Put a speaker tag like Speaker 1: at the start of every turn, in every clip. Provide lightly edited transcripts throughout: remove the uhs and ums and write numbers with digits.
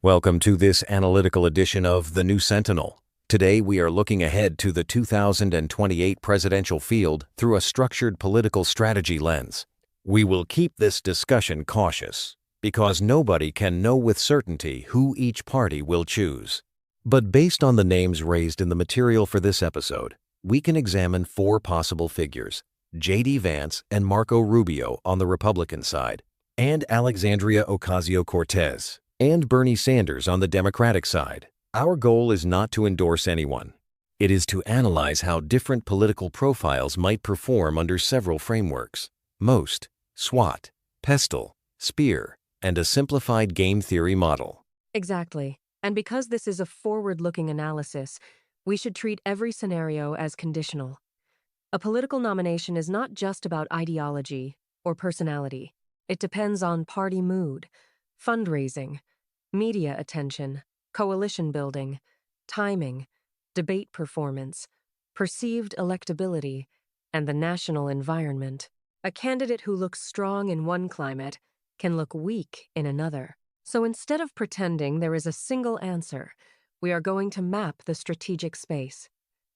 Speaker 1: Welcome to this analytical edition of The New Sentinel. Today we are looking ahead to the 2028 presidential field through a structured political strategy lens. We will keep this discussion cautious, because nobody can know with certainty who each party will choose. But based on the names raised in the material for this episode, we can examine four possible figures: J.D. Vance and Marco Rubio on the Republican side, and Alexandria Ocasio-Cortez and Bernie Sanders on the Democratic side. Our goal is not to endorse anyone. It is to analyze how different political profiles might perform under several frameworks: MOST, SWOT, PESTLE, SPEAR, and a simplified game theory model.
Speaker 2: Exactly. And because this is a forward-looking analysis, we should treat every scenario as conditional. A political nomination is not just about ideology or personality. It depends on party mood, fundraising, media attention, coalition building, timing, debate performance, perceived electability, and the national environment. A candidate who looks strong in one climate can look weak in another. So instead of pretending there is a single answer, we are going to map the strategic space.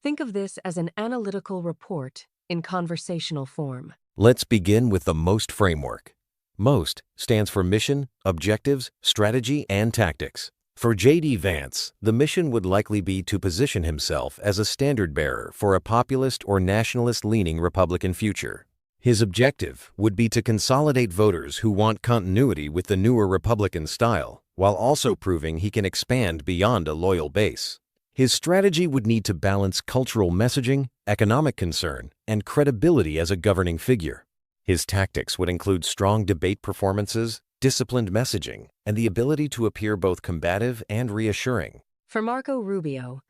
Speaker 2: Think of this as an analytical report in conversational form.
Speaker 1: Let's begin with the MOST framework. MOST stands for Mission, Objectives, Strategy, and Tactics. For J.D. Vance, the mission would likely be to position himself as a standard-bearer for a populist or nationalist-leaning Republican future. His objective would be to consolidate voters who want continuity with the newer Republican style, while also proving he can expand beyond a loyal base. His strategy would need to balance cultural messaging, economic concern, and credibility as a governing figure. His tactics would include strong debate performances, disciplined messaging, and the ability to appear both combative and reassuring.
Speaker 2: For Marco Rubio,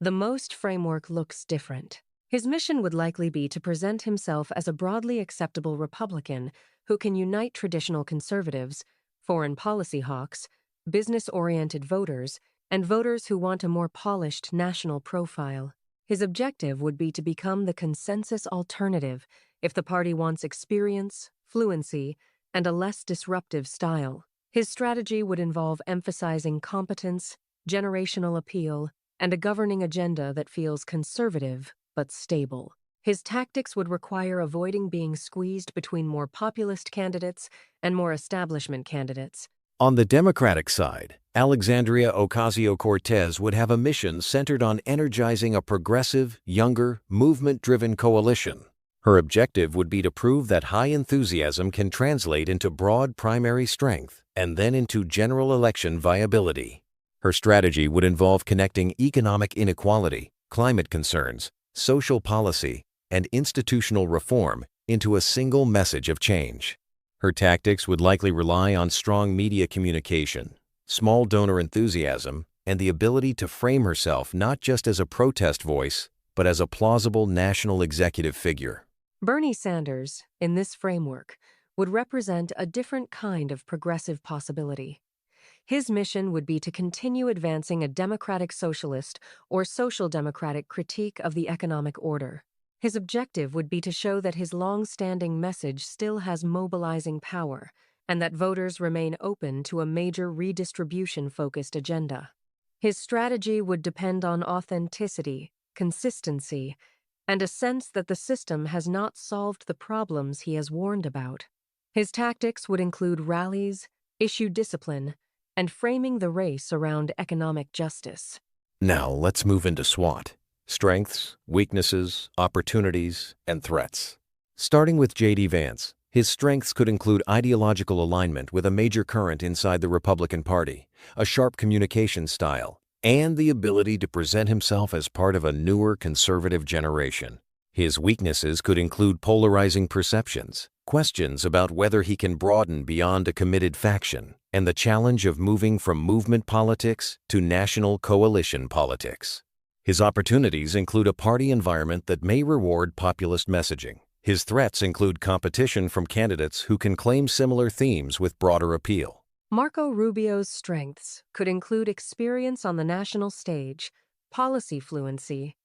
Speaker 2: the MOST framework looks different. His mission would likely be to present himself as a broadly acceptable Republican who can unite traditional conservatives, foreign policy hawks, business-oriented voters, and voters who want a more polished national profile. His objective would be to become the consensus alternative if the party wants experience, fluency, and a less disruptive style. His strategy would involve emphasizing competence, generational appeal, and a governing agenda that feels conservative but stable. His tactics would require avoiding being squeezed between more populist candidates and more establishment candidates.
Speaker 1: On the Democratic side, Alexandria Ocasio-Cortez would have a mission centered on energizing a progressive, younger, movement-driven coalition. Her objective would be to prove that high enthusiasm can translate into broad primary strength and then into general election viability. Her strategy would involve connecting economic inequality, climate concerns, social policy, and institutional reform into a single message of change. Her tactics would likely rely on strong media communication, small donor enthusiasm, and the ability to frame herself not just as a protest voice, but as a plausible national executive figure.
Speaker 2: Bernie Sanders, in this framework, would represent a different kind of progressive possibility. His mission would be to continue advancing a democratic socialist or social democratic critique of the economic order. His objective would be to show that his long-standing message still has mobilizing power and that voters remain open to a major redistribution-focused agenda. His strategy would depend on authenticity, consistency, and a sense that the system has not solved the problems he has warned about. His tactics would include rallies, issue discipline, and framing the race around economic justice.
Speaker 1: Now let's move into SWOT: strengths, weaknesses, opportunities, and threats. Starting with J.D. Vance, his strengths could include ideological alignment with a major current inside the Republican Party, a sharp communication style, and the ability to present himself as part of a newer conservative generation. His weaknesses could include polarizing perceptions, questions about whether he can broaden beyond a committed faction, and the challenge of moving from movement politics to national coalition politics. His opportunities include a party environment that may reward populist messaging. His threats include competition from candidates who can claim similar themes with broader appeal.
Speaker 2: Marco Rubio's strengths could include experience on the national stage, policy fluency,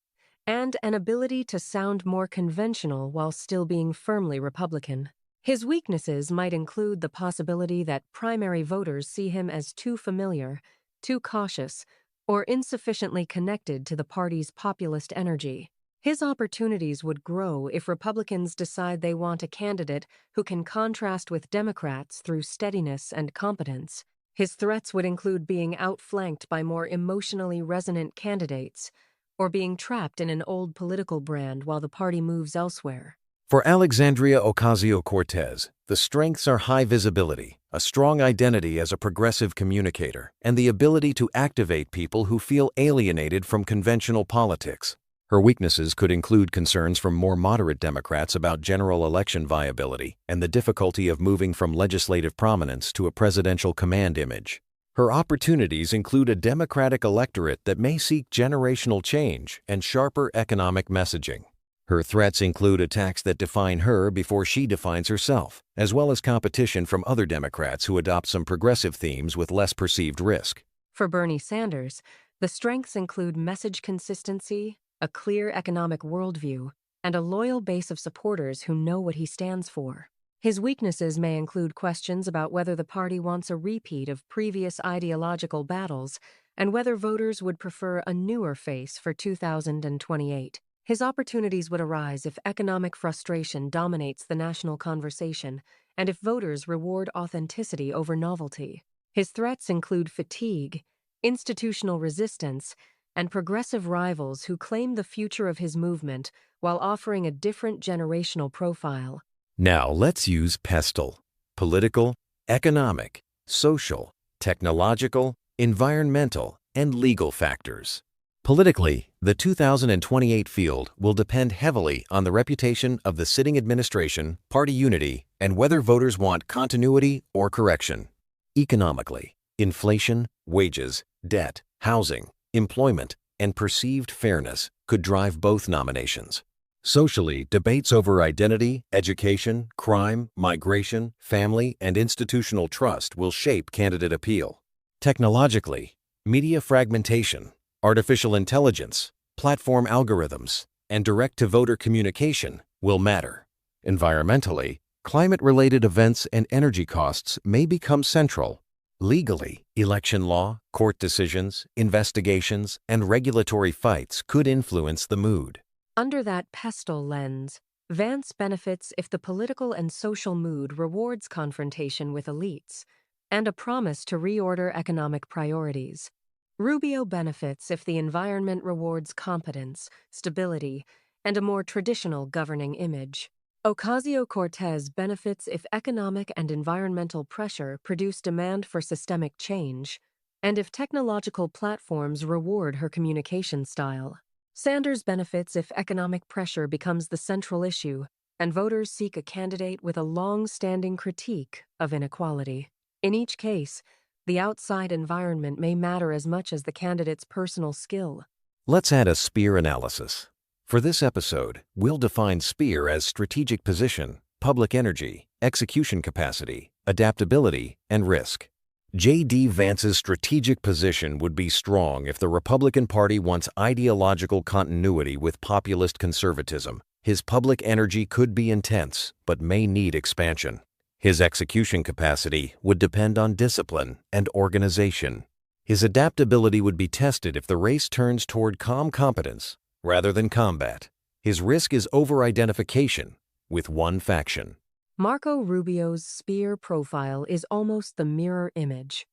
Speaker 2: and an ability to sound more conventional while still being firmly Republican. His weaknesses might include the possibility that primary voters see him as too familiar too cautious, or insufficiently connected to the party's populist energy. His opportunities would grow if Republicans decide they want a candidate who can contrast with Democrats through steadiness and competence. His threats would include being outflanked by more emotionally resonant candidates, or being trapped in an old political brand while the party moves elsewhere.
Speaker 1: For Alexandria Ocasio-Cortez, the strengths are high visibility, a strong identity as a progressive communicator, and the ability to activate people who feel alienated from conventional politics. Her weaknesses could include concerns from more moderate Democrats about general election viability and the difficulty of moving from legislative prominence to a presidential command image. Her opportunities include a Democratic electorate that may seek generational change and sharper economic messaging. Her threats include attacks that define her before she defines herself, as well as competition from other Democrats who adopt some progressive themes with less perceived risk.
Speaker 2: For Bernie Sanders, the strengths include message consistency, a clear economic worldview, and a loyal base of supporters who know what he stands for. His weaknesses may include questions about whether the party wants a repeat of previous ideological battles and whether voters would prefer a newer face for 2028. His opportunities would arise if economic frustration dominates the national conversation and if voters reward authenticity over novelty. His threats include fatigue, institutional resistance, and progressive rivals who claim the future of his movement while offering a different generational profile.
Speaker 1: Now let's use PESTLE: political, economic, social, technological, environmental, and legal factors. Politically, the 2028 field will depend heavily on the reputation of the sitting administration, party unity, and whether voters want continuity or correction. Economically, inflation, wages, debt, housing, employment, and perceived fairness could drive both nominations. Socially, debates over identity, education, crime, migration, family, and institutional trust will shape candidate appeal. Technologically, media fragmentation, artificial intelligence, platform algorithms, and direct-to-voter communication will matter. Environmentally, climate-related events and energy costs may become central. Legally, election law, court decisions, investigations, and regulatory fights could influence the mood.
Speaker 2: Under that PESTLE lens, Vance benefits if the political and social mood rewards confrontation with elites and a promise to reorder economic priorities. Rubio benefits if the environment rewards competence, stability, and a more traditional governing image. Ocasio-Cortez benefits if economic and environmental pressure produce demand for systemic change, and if technological platforms reward her communication style. Sanders benefits if economic pressure becomes the central issue, and voters seek a candidate with a long-standing critique of inequality. In each case, the outside environment may matter as much as the candidate's personal skill.
Speaker 1: Let's add a SPEAR analysis. For this episode, we'll define SPEAR as strategic position, public energy, execution capacity, adaptability, and risk. J.D. Vance's strategic position would be strong if the Republican Party wants ideological continuity with populist conservatism. His public energy could be intense, but may need expansion. His execution capacity would depend on discipline and organization. His adaptability would be tested if the race turns toward calm competence rather than combat. His risk is over-identification with one faction.
Speaker 2: Marco Rubio's SPEAR profile is almost the mirror image.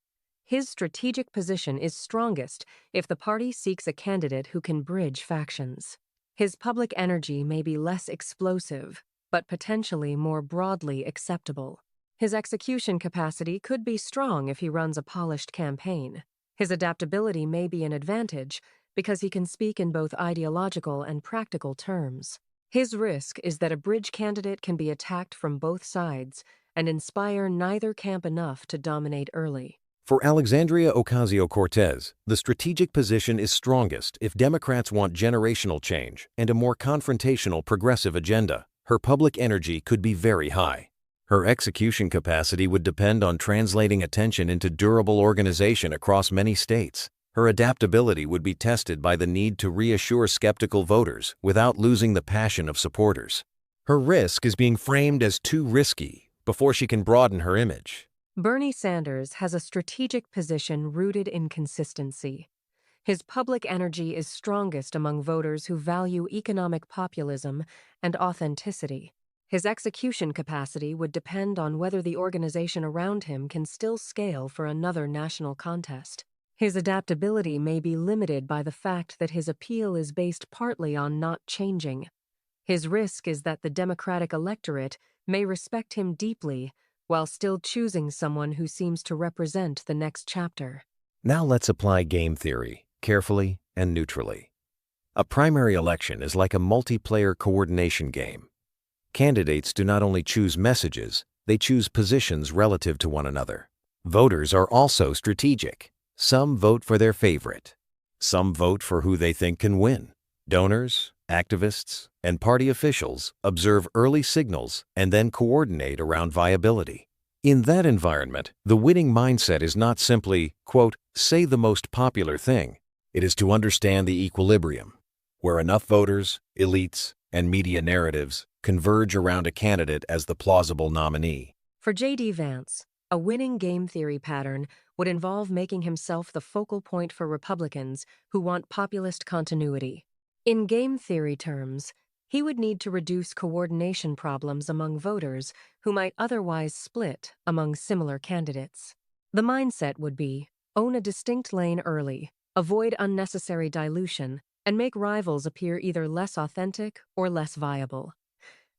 Speaker 2: His strategic position is strongest if the party seeks a candidate who can bridge factions. His public energy may be less explosive, but potentially more broadly acceptable. His execution capacity could be strong if he runs a polished campaign. His adaptability may be an advantage because he can speak in both ideological and practical terms. His risk is that a bridge candidate can be attacked from both sides and inspire neither camp enough to dominate early.
Speaker 1: For Alexandria Ocasio-Cortez, the strategic position is strongest if Democrats want generational change and a more confrontational progressive agenda. Her public energy could be very high. Her execution capacity would depend on translating attention into durable organization across many states. Her adaptability would be tested by the need to reassure skeptical voters without losing the passion of supporters. Her risk is being framed as too risky before she can broaden her image.
Speaker 2: Bernie Sanders has a strategic position rooted in consistency. His public energy is strongest among voters who value economic populism and authenticity. His execution capacity would depend on whether the organization around him can still scale for another national contest. His adaptability may be limited by the fact that his appeal is based partly on not changing. His risk is that the Democratic electorate may respect him deeply while still choosing someone who seems to represent the next chapter.
Speaker 1: Now let's apply game theory, carefully and neutrally. A primary election is like a multiplayer coordination game. Candidates do not only choose messages, they choose positions relative to one another. Voters are also strategic. Some vote for their favorite. Some vote for who they think can win. Donors, activists, and party officials observe early signals and then coordinate around viability. In that environment, the winning mindset is not simply, quote, say the most popular thing. It is to understand the equilibrium, where enough voters, elites, and media narratives converge around a candidate as the plausible nominee.
Speaker 2: For J.D. Vance, a winning game theory pattern would involve making himself the focal point for Republicans who want populist continuity. In game theory terms, he would need to reduce coordination problems among voters who might otherwise split among similar candidates. The mindset would be, own a distinct lane early, avoid unnecessary dilution, and make rivals appear either less authentic or less viable.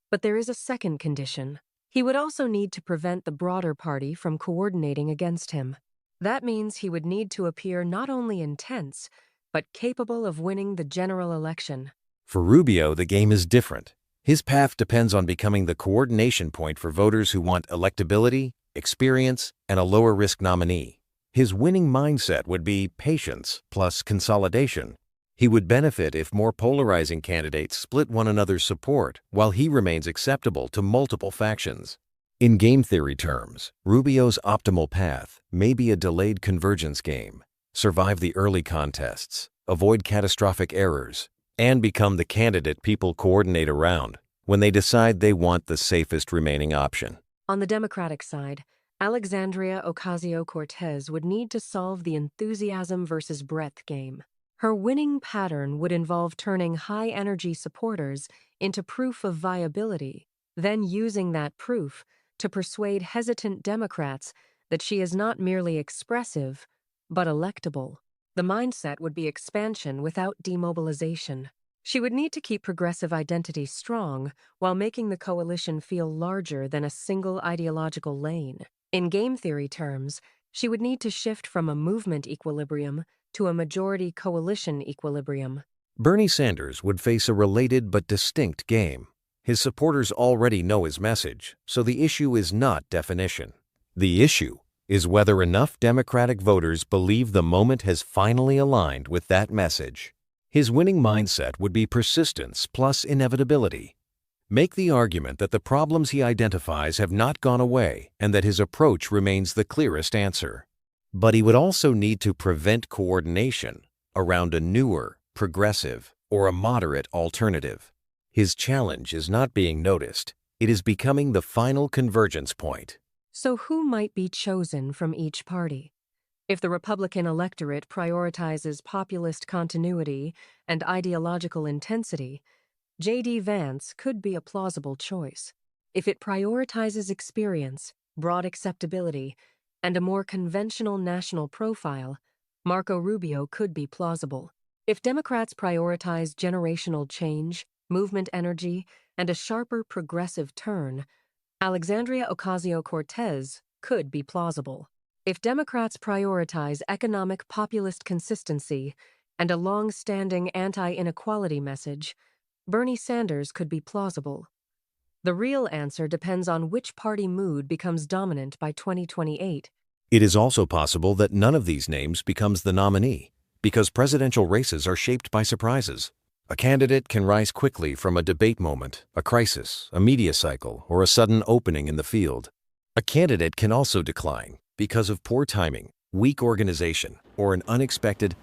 Speaker 2: But there is a second condition. He would also need to prevent the broader party from coordinating against him. That means he would need to appear not only intense, but capable of winning the general election.
Speaker 1: For Rubio, the game is different. His path depends on becoming the coordination point for voters who want electability, experience, and a lower-risk nominee. His winning mindset would be patience plus consolidation. He would benefit if more polarizing candidates split one another's support while he remains acceptable to multiple factions. In game theory terms, Rubio's optimal path may be a delayed convergence game, survive the early contests, avoid catastrophic errors, and become the candidate people coordinate around when they decide they want the safest remaining option.
Speaker 2: On the Democratic side, Alexandria Ocasio-Cortez would need to solve the enthusiasm versus breadth game. Her winning pattern would involve turning high-energy supporters into proof of viability, then using that proof to persuade hesitant Democrats that she is not merely expressive, but electable. The mindset would be expansion without demobilization. She would need to keep progressive identity strong while making the coalition feel larger than a single ideological lane. In game theory terms, she would need to shift from a movement equilibrium to a majority coalition equilibrium.
Speaker 1: Bernie Sanders would face a related but distinct game. His supporters already know his message, so the issue is not definition. The issue is whether enough Democratic voters believe the moment has finally aligned with that message. His winning mindset would be persistence plus inevitability. Make the argument that the problems he identifies have not gone away and that his approach remains the clearest answer. But he would also need to prevent coordination around a newer, progressive, or a moderate alternative. His challenge is not being noticed. It is becoming the final convergence point.
Speaker 2: So who might be chosen from each party? If the Republican electorate prioritizes populist continuity and ideological intensity, J.D. Vance could be a plausible choice. If it prioritizes experience, broad acceptability, and a more conventional national profile, Marco Rubio could be plausible. If Democrats prioritize generational change, movement energy, and a sharper progressive turn, Alexandria Ocasio-Cortez could be plausible. If Democrats prioritize economic populist consistency and a long-standing anti-inequality message, Bernie Sanders could be plausible. The real answer depends on which party mood becomes dominant by 2028.
Speaker 1: It is also possible that none of these names becomes the nominee, because presidential races are shaped by surprises. A candidate can rise quickly from a debate moment, a crisis, a media cycle, or a sudden opening in the field. A candidate can also decline because of poor timing, weak organization, or an unexpected,